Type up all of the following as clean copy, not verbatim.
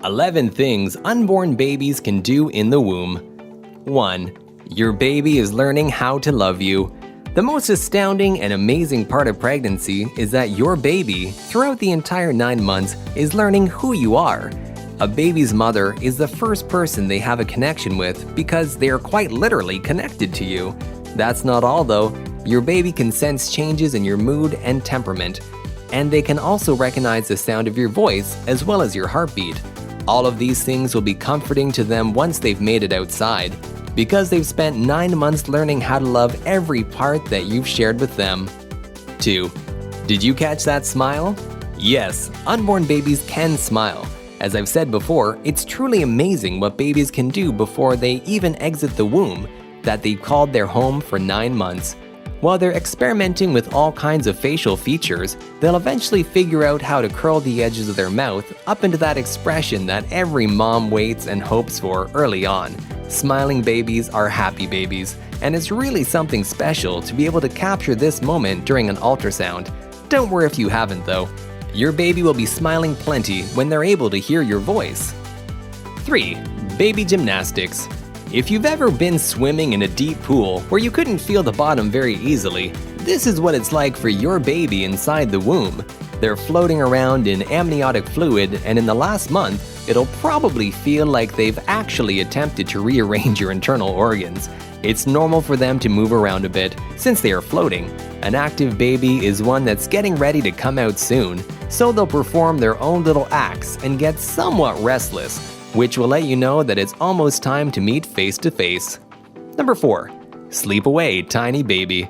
11 things unborn babies can do in the womb. 1. Your baby is learning how to love you. The most astounding and amazing part of pregnancy is that your baby, throughout the entire 9 months, is learning who you are. A baby's mother is the first person they have a connection with because they are quite literally connected to you. That's not all though. Your baby can sense changes in your mood and temperament, and they can also recognize the sound of your voice as well as your heartbeat. All of these things will be comforting to them once they've made it outside, because they've spent 9 months learning how to love every part that you've shared with them. 2. Did you catch that smile? Yes, unborn babies can smile. As I've said before, it's truly amazing what babies can do before they even exit the womb that they've called their home for 9 months. While they're experimenting with all kinds of facial features, they'll eventually figure out how to curl the edges of their mouth up into that expression that every mom waits and hopes for early on. Smiling babies are happy babies, and it's really something special to be able to capture this moment during an ultrasound. Don't worry if you haven't though. Your baby will be smiling plenty when they're able to hear your voice. 3. Baby gymnastics. If you've ever been swimming in a deep pool where you couldn't feel the bottom very easily, this is what it's like for your baby inside the womb. They're floating around in amniotic fluid, and in the last month, it'll probably feel like they've actually attempted to rearrange your internal organs. It's normal for them to move around a bit, since they are floating. An active baby is one that's getting ready to come out soon, so they'll perform their own little acts and get somewhat restless, which will let you know that it's almost time to meet face to face. Number 4. Sleep away, tiny baby.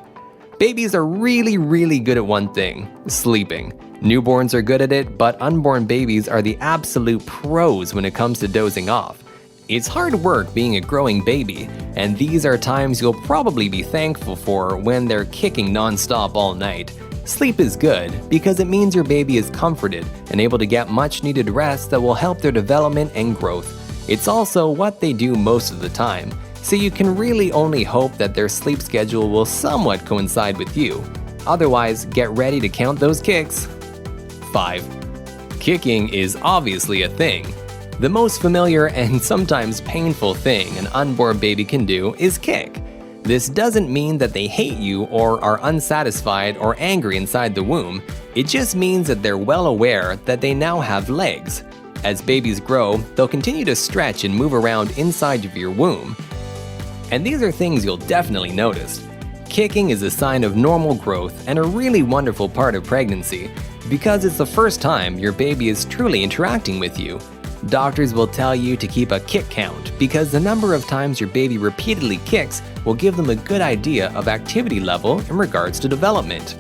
Babies are really good at one thing: sleeping. Newborns are good at it, but unborn babies are the absolute pros when it comes to dozing off. It's hard work being a growing baby, and these are times you'll probably be thankful for when they're kicking non-stop all night. Sleep is good because it means your baby is comforted and able to get much needed rest that will help their development and growth. It's also what they do most of the time, so you can really only hope that their sleep schedule will somewhat coincide with you. Otherwise, get ready to count those kicks. 5. Kicking is obviously a thing. The most familiar and sometimes painful thing an unborn baby can do is kick. This doesn't mean that they hate you or are unsatisfied or angry inside the womb. It just means that they're well aware that they now have legs. As babies grow, they'll continue to stretch and move around inside of your womb. And these are things you'll definitely notice. Kicking is a sign of normal growth and a really wonderful part of pregnancy, because it's the first time your baby is truly interacting with you. Doctors will tell you to keep a kick count because the number of times your baby repeatedly kicks will give them a good idea of activity level in regards to development.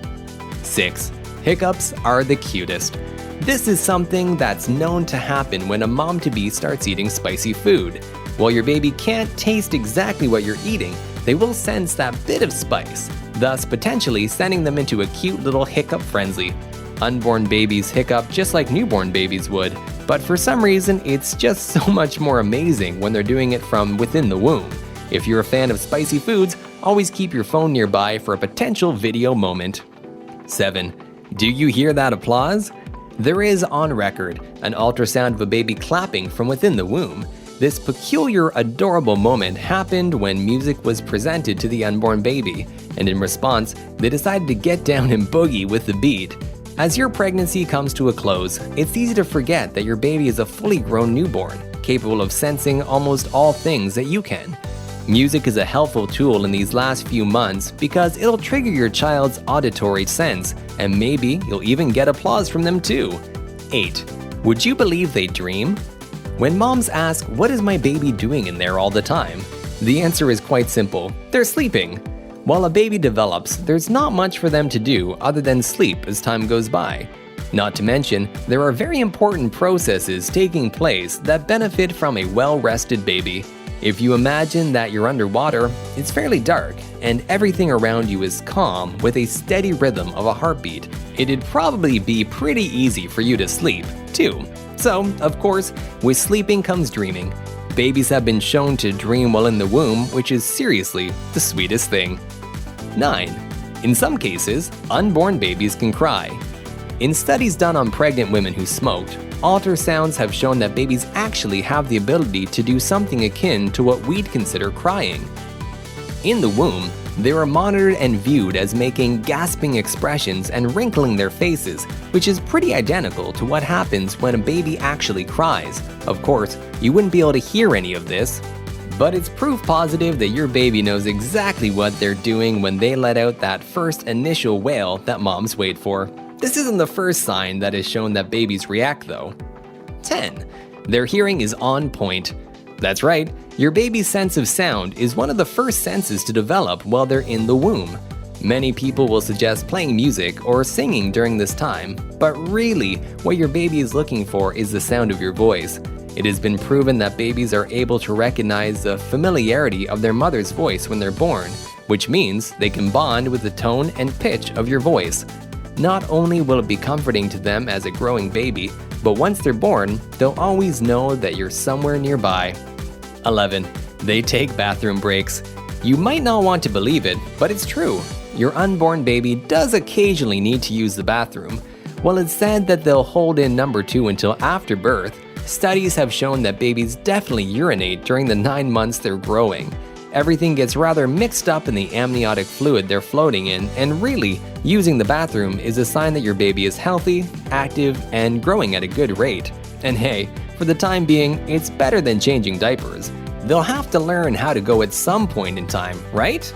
6. Hiccups are the cutest. This is something that's known to happen when a mom-to-be starts eating spicy food. While your baby can't taste exactly what you're eating, they will sense that bit of spice, thus potentially sending them into a cute little hiccup frenzy. Unborn babies hiccup just like newborn babies would, but for some reason it's just so much more amazing when they're doing it from within the womb. If you're a fan of spicy foods, always keep your phone nearby for a potential video moment. 7. Do you hear that applause? There is, on record, an ultrasound of a baby clapping from within the womb. This peculiar, adorable moment happened when music was presented to the unborn baby, and in response, they decided to get down and boogie with the beat. As your pregnancy comes to a close, it's easy to forget that your baby is a fully grown newborn, capable of sensing almost all things that you can. Music is a helpful tool in these last few months because it'll trigger your child's auditory sense, and maybe you'll even get applause from them too. 8. Would you believe they dream? When moms ask, "What is my baby doing in there all the time?" the answer is quite simple: they're sleeping. While a baby develops, there's not much for them to do other than sleep as time goes by. Not to mention, there are very important processes taking place that benefit from a well-rested baby. If you imagine that you're underwater, it's fairly dark, and everything around you is calm with a steady rhythm of a heartbeat. It'd probably be pretty easy for you to sleep, too. So, of course, with sleeping comes dreaming. Babies have been shown to dream while in the womb, which is seriously the sweetest thing. 9. In some cases, unborn babies can cry. In studies done on pregnant women who smoked, ultrasounds have shown that babies actually have the ability to do something akin to what we'd consider crying. In the womb, they were monitored and viewed as making gasping expressions and wrinkling their faces, which is pretty identical to what happens when a baby actually cries. Of course, you wouldn't be able to hear any of this, but it's proof positive that your baby knows exactly what they're doing when they let out that first initial wail that moms wait for. This isn't the first sign that has shown that babies react though. 10. Their hearing is on point. That's right, your baby's sense of sound is one of the first senses to develop while they're in the womb. Many people will suggest playing music or singing during this time, but really, what your baby is looking for is the sound of your voice. It has been proven that babies are able to recognize the familiarity of their mother's voice when they're born, which means they can bond with the tone and pitch of your voice. Not only will it be comforting to them as a growing baby, but once they're born, they'll always know that you're somewhere nearby. 11. They take bathroom breaks. You might not want to believe it, but it's true. Your unborn baby does occasionally need to use the bathroom. While it's said that they'll hold in number 2 until after birth, studies have shown that babies definitely urinate during the 9 months they're growing. Everything gets rather mixed up in the amniotic fluid they're floating in, and really, using the bathroom is a sign that your baby is healthy, active, and growing at a good rate. And hey, for the time being, it's better than changing diapers. They'll have to learn how to go at some point in time, right?